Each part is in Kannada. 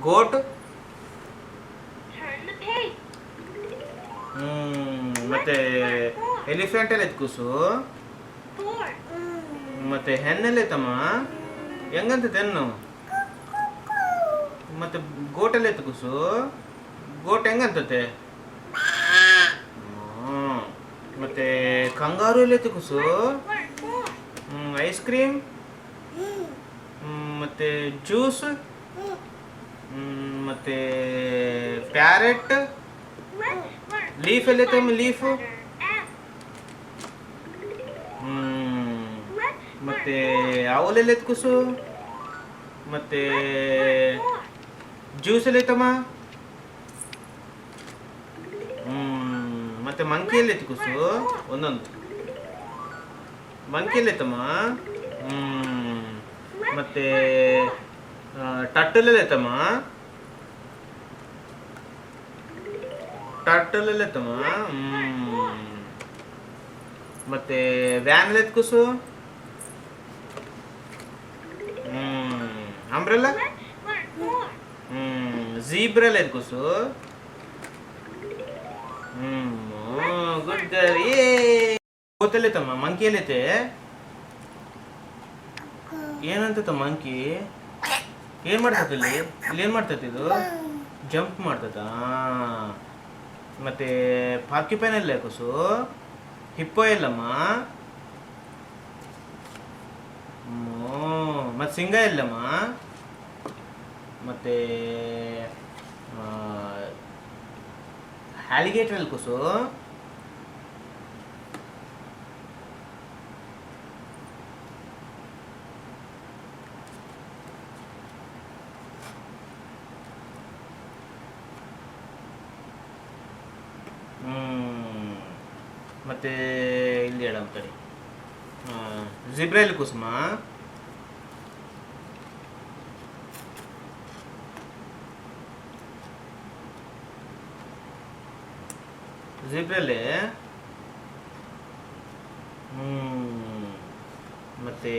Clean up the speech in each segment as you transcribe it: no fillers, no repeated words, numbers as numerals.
ಗೋಟ್. Turn the page. ಮತ್ತೆ ಎಲಿಫೆಂಟ್ ಎಲ್ಲ ಐತೆ ಕೂಸು. 4. ಮತ್ತೆ ಹೆಣ್ಣೆಲ್ಲ ಐತಮ್ಮ, ಹೆಂಗಂತ ಹೆಣ್ಣು. ಮತ್ತೆ ಗೋಟ್ ಎಲ್ಲ ಐತೆ ಕೂಸು, ಗೋಟ್ ಹೆಂಗಂತತೆ. ಮತ್ತೆ ಕಂಗಾರು ಎಲ್ಲ ಐತೆ ಕೂಸು. ಐಸ್ ಕ್ರೀಮ್, ಮತ್ತೆ ಜ್ಯೂಸ್, ಮತ್ತೆ ಪ್ಯಾರೆಟ್. ಲೀಫ್ ಎಲ್ಲ ಐತಮ್ಮ, ಲೀಫು. ಮತ್ತೆ ಅವಲೆಲ್ಲ ಐತೆ ಕೂಸು. ಮತ್ತೆ ಜ್ಯೂಸ್ ಎಲ್ಲ ಐತಮ್ಮ. ಮತ್ತೆ ಮಂಕಿ ಎಲ್ಲ ಐತೆ ಕೂಸು, ಒಂದೊಂದು ಮಂಕಿ ಎಲ್ಲ ಐತಮ್ಮ. ಮತ್ತೆ ಟಟ್ಟಲೆಲ್ಲ ಐತಮ್ಮ, ಟಟ್ಟಲೆಲ್ಲ ಐತಮ್ಮ. ಮತ್ತೆ ವ್ಯಾನ್ ಎಲ್ಲ ಐತೆ ಕೂಸು. ಅಂಬ್ರೆಲ್ಲ. ಝೀಬ್ರಾ ಎಲ್ಲ ಐತೆ ಕೂಸು. Good girl. ಗೋತಲ್ಲಿ ಐತಮ್ಮ, ಮಂಕಿ ಎಲ್ಲೈತೆ. ಏನಂತ ಮಂಕಿ ಏನ್ ಮಾಡ್ತೈತಿ ಇಲ್ಲಿ, ಏನ್ ಮಾಡ್ತೈತಿ ಇದು, ಜಂಪ್ ಮಾಡ್ತೈತ. ಮತ್ತೆ ಪಾರ್ಕಿಪೈನ್ ಎಲ್ಲ ಕೂಸು. ಹಿಪ್ಪೋ ಎಲ್ಲಮ್ಮ. ಮತ್ತೆ ಸಿಂಗ ಎಲ್ಲಮ್ಮ. ಮತ್ತೆ ಆಲಿಗೇಟರ್ ಅಲ್ಲಿ ಕೂಸು. ಮತ್ತೆ ಇಲ್ಲಿ ಹೇಳಮ್ಮ ತಡಿ, ಜಿಬ್ರಾ ಎಲ್ಲಿ ಕುಸುಮ. ಜಿಬ್ರಲ್ಲಿ ಮತ್ತೆ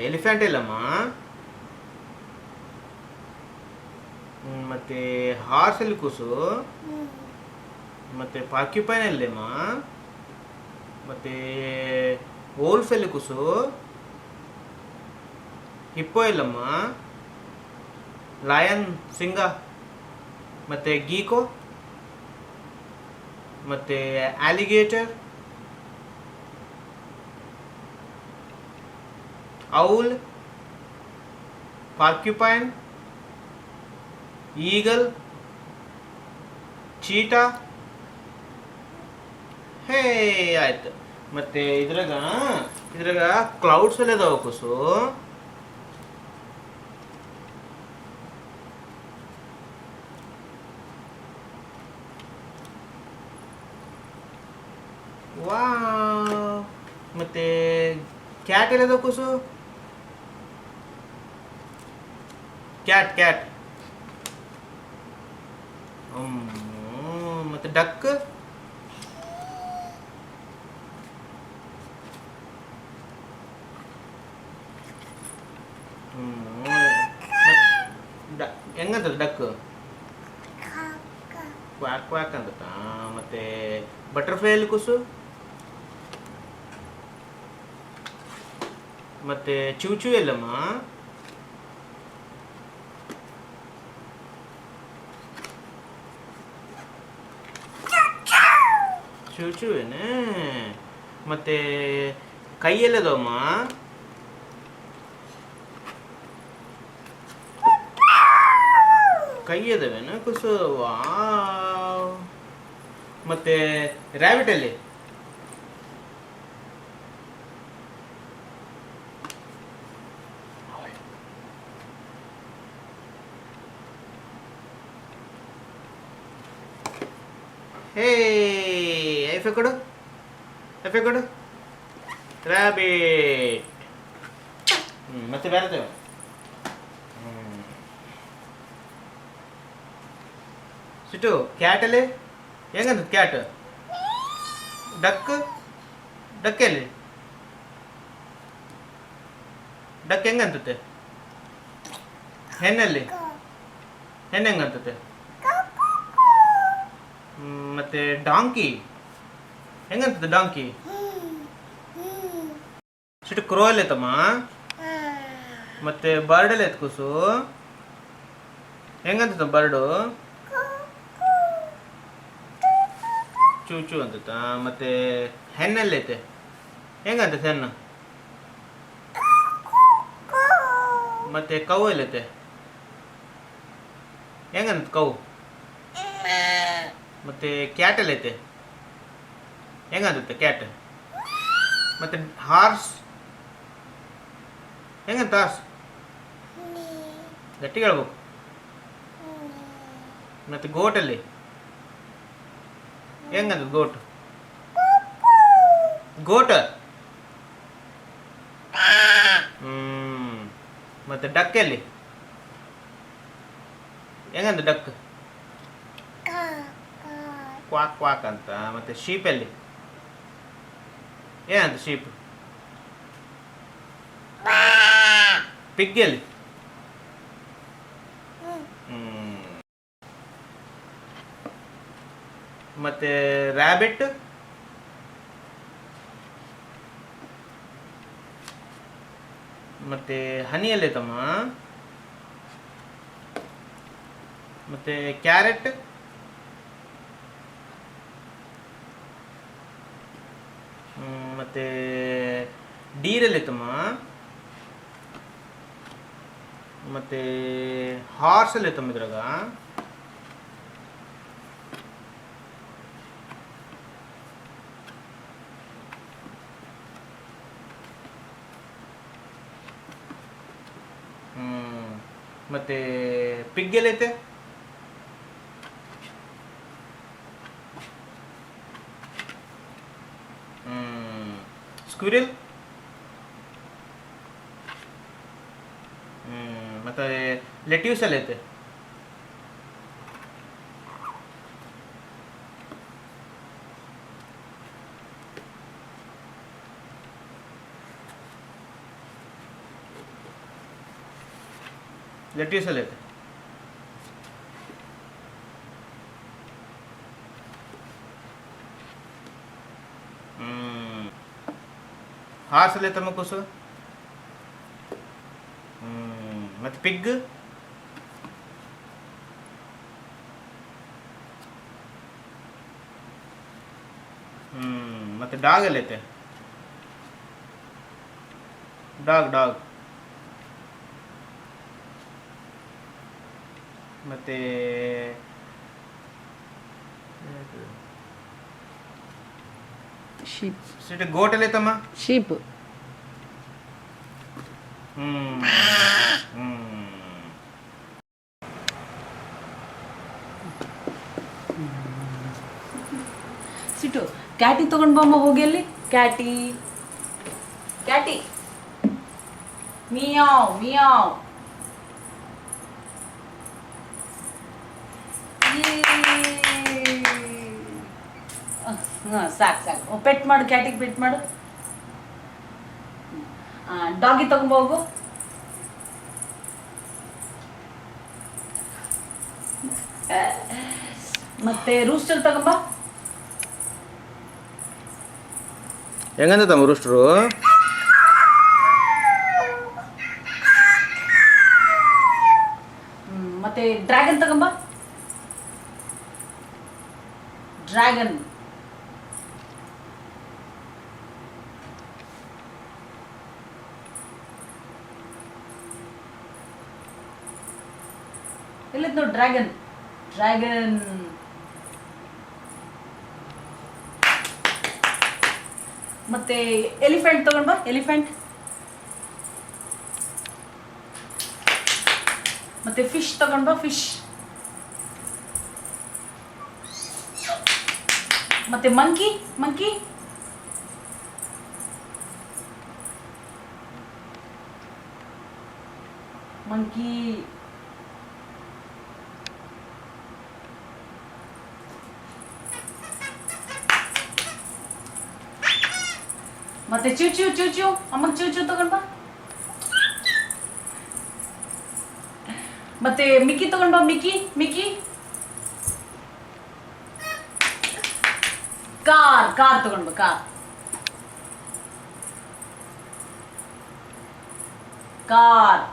ಎಲಿಫೆಂಟ್ ಇಲ್ಲಮ್ಮ. ಮತ್ತೆ ಹಾರ್ಸ್ ಎಲ್ಲಿ ಕೂಸು. ಮತ್ತೆ ಪಾರ್ಕ್ಯುಪೈನ್ ಅಲ್ಲೇಮ್ಮ. ಮತ್ತೆ ವೋಲ್ಫ್ ಎಲ್ಲಿ ಕೂಸು. ಹಿಪ್ಪೋ ಇಲ್ಲಮ್ಮ. ಲಯನ್, ಸಿಂಗ, ಮತ್ತೆ ಗೀಕೋ, ಮತ್ತೆ ಆಲಿಗೇಟರ್, ಔಲ್, ಪಾರ್ಕ್ಯುಪೈನ್, ಈಗಲ್, ಚೀಟಾ. ಹೇ ಆಯ್ತು. ಮತ್ತೆ ಇದ್ರಾಗ ಕ್ಲೌಡ್ಸ್ ಎಲ್ಲ ಇದಾವ ಕೂಸು. ವಾ. ಮತ್ತೆ ಕ್ಯಾಟ್ ಎಲ್ಲ ಇದಾವ ಕೂಸು. Cat cat. ಮತ್ತೆ ಡಕ್. ಹೆಂಗಂತ ಡಕ್, ಕ್ವಾಕ್ ಕ್ವಾಕ್ ಅಂತ. ಮತ್ತೆ ಬಟರ್ಫ್ಲೈ ಅಲ್ಲಿ ಕೂಸು. ಮತ್ತೆ ಚೂಚು ಎಲ್ಲಮ್ಮ. ಚೂಚು ಏನೇ. ಮತ್ತೆ ಕೈ ಎಲ್ಲದವಮ್ಮ. ಕೈ ಅದಾವೇನ ಕುಸು. ವಾವ್. ಮತ್ತೆ ರ್ಯಾಬಿಟ್ ಅಲ್ಲಿ. ಹೇ ಐಫೆ ಕೊಡು, ಐಫೆ ಕೊಡು. ರ್ಯಾಬಿಟ್. ಮತ್ತೆ ಬೇರೆ ಸಿಟ್ಟು. ಕ್ಯಾಟ್ ಅಲ್ಲಿ ಹೆಂಗಂತ ಕ್ಯಾಟ್. ಡಕ್, ಡಕ್ ಎಲ್ಲಿ, ಡಕ್ ಹೆಂಗಂತತೆ. ಹೆಣ್ಣಲ್ಲಿ ಹೆಣ್ಣು ಹೆಂಗಂತತೆ? ಮತ್ತೆ ಡಾಂಕಿ ಹೆಂಗಂತದೆ? ಡಾಂಕಿ ಸಿಟ್ಟು ಕ್ರೋ ಎಲ್ಲ ಐತಮ್ಮ. ಮತ್ತೆ ಬರ್ಡ್ ಎಲ್ಲ ಐತ್ ಕೂಸು, ಹೆಂಗಂತ ಬರ್ಡು? ಚೂಚು ಅಂತ. ಮತ್ತೆ ಹೆಣ್ಣಲ್ಲಿ ಐತೆ ಹೆಂಗಂತ ಹೆಣ್ಣು? ಮತ್ತೆ ಕವು ಎಲ್ಲೈತೆ ಹೆಂಗಂತ ಕವು? ಮತ್ತೆ ಕ್ಯಾಟ್ ಎಲ್ಲ ಐತೆ ಹೆಂಗಂತ ಕ್ಯಾಟ್? ಮತ್ತೆ ಹಾರ್ಸ್ ಹೆಂಗಂತ? ಹಾರ್ಸ್ ಗಟ್ಟಿಗೆ ಹೇಳ್ಬೇಕು. ಮತ್ತೆ ಗೋಟಲ್ಲಿ ಹೆಂಗಂತ? ಗೋಟ್ ಗೋಟ್. ಮತ್ತೆ ಡಕ್ಕಲ್ಲಿ ಹೆಂಗಂತ? ಡಕ್ ಕ್ವಾಕ್ ಕ್ವಾಕ್ ಅಂತ. ಮತ್ತೆ ಶೀಪಲ್ಲಿ ಏನಂತ? ಶೀಪ್. ಪಿಗ್ಗಲ್ಲಿ ಮತ್ತೆ ರ್ಯಾಬಿಟ್, ಮತ್ತೆ ಹನಿಯಲ್ಲಿ ಐತಮ್ಮ. ಮತ್ತೆ ಕ್ಯಾರೆಟ್, ಮತ್ತೆ ಡೀರಲ್ಲಿ ಐತಮ್ಮ. ಮತ್ತೆ ಹಾರ್ಸಲ್ಲಿ ಐತಮ್ಮ ಇದ್ರಾಗ. ಮತ್ತೆ ಪಿಗ್ ಎಲ್ಲೈತೆ? ಸ್ಕ್ವಿರಲ್. ಮತ್ತೆ ಲೆಟ್ಯೂಸ್ ಅಲ್ಲಿ ಐತೆ. ಲೆಟ್ಯೂಸ್ ಅಲ್ಲಿ ಐತೆ. ಹಾರ್ಸ್ ಅಲ್ಲಿ ಐತಮ್ಮ ಕೂಸು. ಮತ್ತೆ ಪಿಗ್, ಮತ್ತೆ ಡಾಗ್ ಅಲ್ಲಿ ಐತೆ. Dog dog. ಮತ್ತೆ ಶೀಪ್. ಸಿಟ್ಟು ಗೋಟ್ ಅಲ್ಲಿ ಐತಮ್ಮ. ಶೀಪ್. ಸಿಟ್ಟು ಕ್ಯಾಟಿ ತಗೊಂಡ್ ಬಮ್ಮ ಹೋಗಿ. ಅಲ್ಲಿ ಕ್ಯಾಟಿ ಕ್ಯಾಟಿ ಮಿಯಾವ್ ಮಿಯಾವ್. ಸಾಕು ಸಾಕು. ಪೆಟ್ ಮಾಡು, ಕ್ಯಾಟಿಗೆ ಪೆಟ್ ಮಾಡು. ಡಾಗಿ ತಗೊಂಬೋಗು. ಮತ್ತೆ ರೂಸ್ಟರ್ ತಗೊಂಬ. ಹೆಂಗಂತ ತಮ್ಮ ರೂಸ್ಟ್ರು? ಮತ್ತೆ ಡ್ರ್ಯಾಗನ್ ತಗೊಂಬ. ಡ್ರ್ಯಾಗನ್. ಎಲ್ಲಿದ್ ನೋಡಿ ಡ್ರ್ಯಾಗನ್. ಡ್ರ್ಯಾಗನ್. ಮತ್ತೆ ಎಲಿಫೆಂಟ್ ತಗೊಂಡ್ ಬಾ. ಎಲಿಫೆಂಟ್. ಮತ್ತೆ ಫಿಶ್ ತಗೊಂಡ್ ಬಾ. ಫಿಶ್. ಮತ್ತೆ ಮಂಕಿ. ಮಂಕಿ. ಮಂಕಿ. ಮತ್ತೆ ಚೂಚು. ಚೂಚು. ಅಮ್ಮಗ್ ಚೂಚು ತಗೊಂಡ್ ಬಾ. ಮತ್ತೆ ಮಿಕ್ಕಿ ತಗೊಂಡ್ ಬಾ, ಮಿಕ್ಕಿ ಮಿಕ್ಕಿ. ಕಾರ್ ಕಾರ್ ತಗೊಂಡ್ ಬಾ, ಕಾರ್. ಕಾರ್.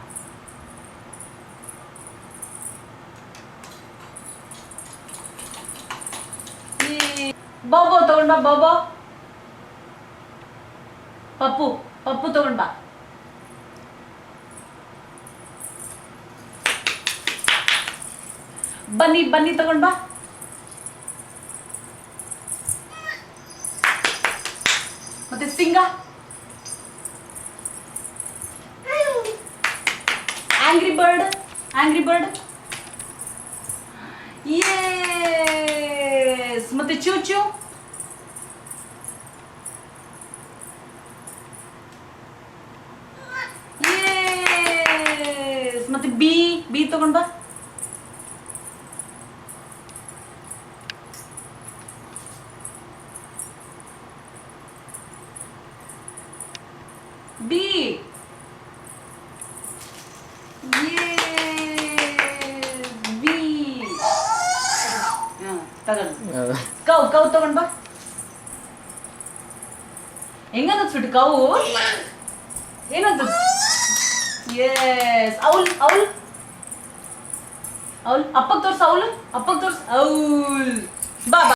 ಬಾಬೋ ತಗೊಂಡ್ ಬಾ, ಬಾಬೋ. ಪಪ್ಪು ಪಪ್ಪು ತಗೊಂಡ್ ಬಾ. ಬನ್ನಿ ಬನ್ನಿ ತಗೊಂಡ್ ಬಾ. ಮತ್ತೆ ಸಿಂಗ. Angry bird, angry bird. Yes. ಮತ್ತೆ ಚೂಚು. ಯೇಸ್. ಮತ್ತೆ ಬಿ ಬಿ ತಗೊಂಡ್ ಬಾ. ಬಿ. ಬಿ ತಗೊಂಡು. ಕೌ ಕೌ ತಗೊಂಡ್ ಬಾ. ಹೆಂಗನ್ನಿಸ್ಬಿಟ್ಟು ಕೌ? ಏನಂತ? ಎಸ್. Owl owl owl. ಅಪ್ಪಗ್ ತೋರ್ಸ, ಔಲ್ ಅಪ್ಪಗ್ ತೋರ್ಸ. ಔಲ್. ಬಾ ಬಾ.